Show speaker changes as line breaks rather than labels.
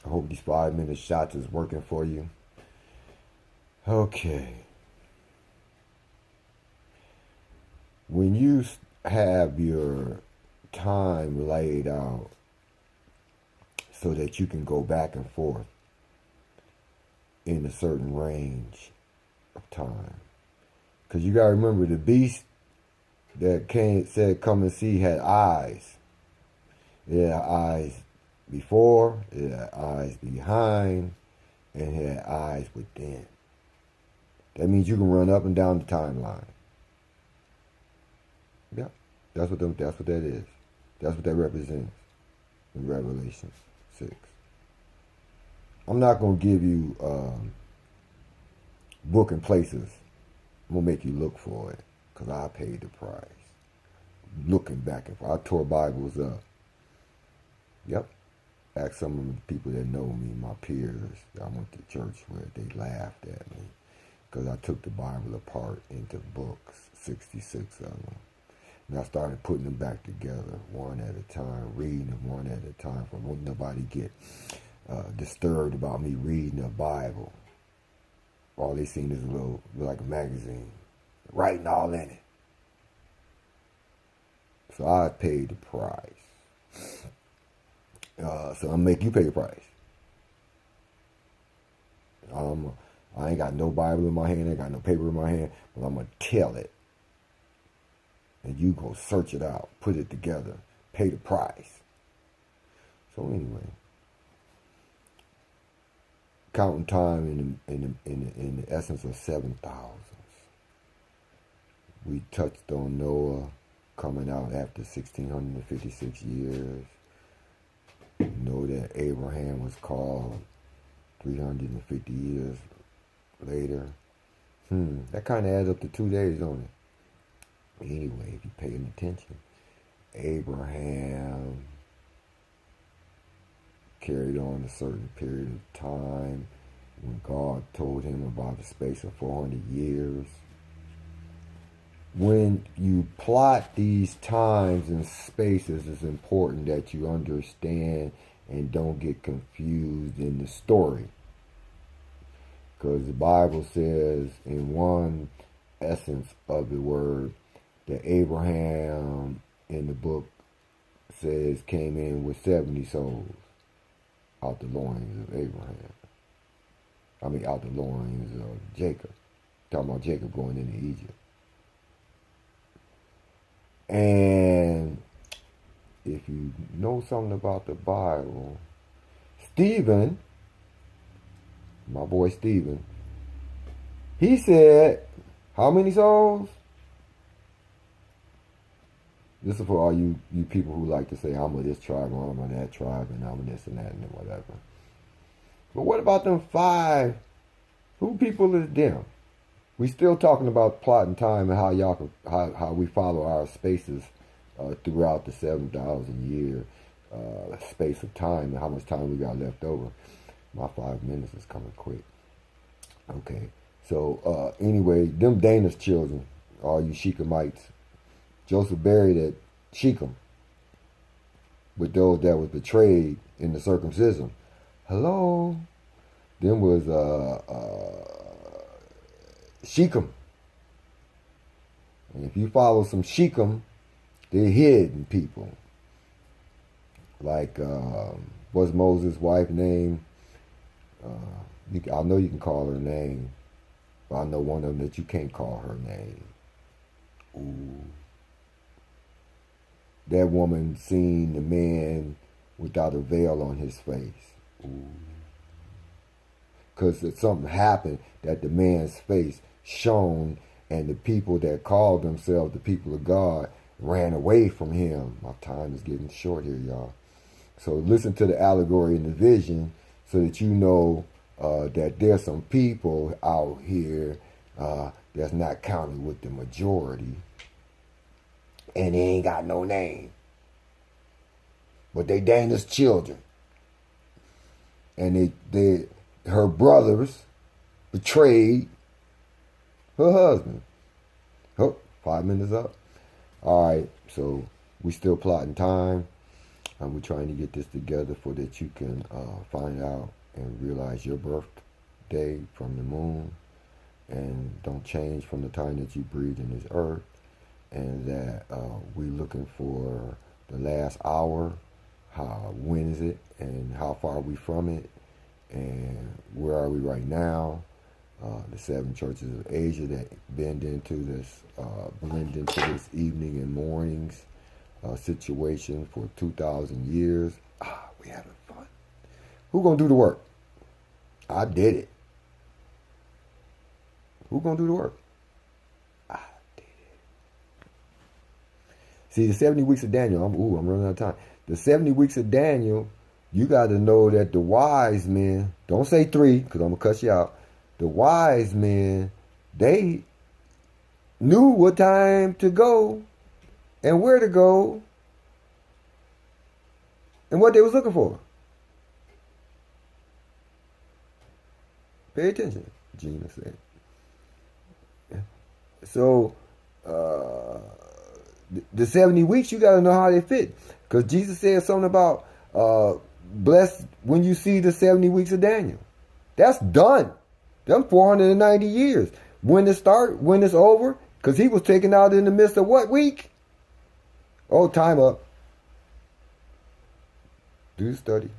I hope these 5 minute shots is working for you. Okay. When you have your time laid out so that you can go back and forth in a certain range of time. Because you got to remember, the beast that said come and see had eyes. It had eyes before, it had eyes behind, and it had eyes within. That means you can run up and down the timeline. Yeah, that's what that is. That's what that represents in Revelation 6. I'm not going to give you booking places. I'm going to make you look for it because I paid the price. Looking back and forth. I tore Bibles up. Yep. Ask some of the people that know me, my peers that I went to church with, they laughed at me because I took the Bible apart into books, 66 of them. And I started putting them back together one at a time, reading them one at a time, for nobody get disturbed about me reading a Bible. All they seen is a little, like a magazine, writing all in it. So I paid the price. So I'm make you pay the price. I ain't got no Bible in my hand, I ain't got no paper in my hand, but I'm gonna tell it. And you go search it out, put it together, pay the price. So anyway, counting time in the essence of 7,000. We touched on Noah coming out after 1,656 years. You know that Abraham was called 350 years later. That kind of adds up to 2 days, don't it? Anyway, if you're paying attention, Abraham carried on a certain period of time when God told him about the space of 400 years. When you plot these times and spaces, it's important that you understand and don't get confused in the story. Because the Bible says in one essence of the word that Abraham in the book says came in with 70 souls out the loins of Abraham. I mean, out the loins of Jacob. Talking about Jacob going into Egypt. And if you know something about the Bible, Stephen, my boy Stephen, he said, how many souls? This is for all you people who like to say, I'm of this tribe, or I'm of that tribe, and I'm of this and that and whatever. But what about them 5? Who people is them? We still talking about plotting time and how we follow our spaces throughout the 7,000 year space of time and how much time we got left over. My 5 minutes is coming quick. Okay, so anyway, them Dana's children, all you Shechemites, Joseph buried at Shechem with those that was betrayed in the circumcision. Hello, them was Shechem. And if you follow some Shechem, they're hidden people. Like, what's Moses' wife's name? I know you can call her name, but I know one of them that you can't call her name. Ooh. That woman seen the man without a veil on his face. Ooh. Because something happened that the man's face shone, and the people that called themselves the people of God ran away from him. My time is getting short here, y'all. So listen to the allegory and the vision so that you know that there's some people out here that's not counted with the majority, and they ain't got no name, but they Dana's children, and her brothers betrayed her husband. Oh, 5 minutes up. All right, so we still plotting time. We're trying to get this together so that you can find out and realize your birthday from the moon, and don't change from the time that you breathe in this earth, and that we're looking for the last hour. When is it, and how far are we from it, and where are we right now? The 7 churches of Asia that blend into this evening and mornings situation for 2,000 years. We having fun. Who gonna do the work? I did it. Who gonna do the work? I did it. See, the 70 weeks of Daniel, I'm running out of time. The 70 weeks of Daniel, you got to know that the wise men, don't say 3, because I'm going to cuss you out. The wise men, they knew what time to go and where to go and what they was looking for. Pay attention, Gina said. So, the 70 weeks, you got to know how they fit. Because Jesus said something about blessed when you see the 70 weeks of Daniel. That's done. Them 490 years. When it start, when it's over, because he was taken out in the midst of what week? Oh, time up. Do the study.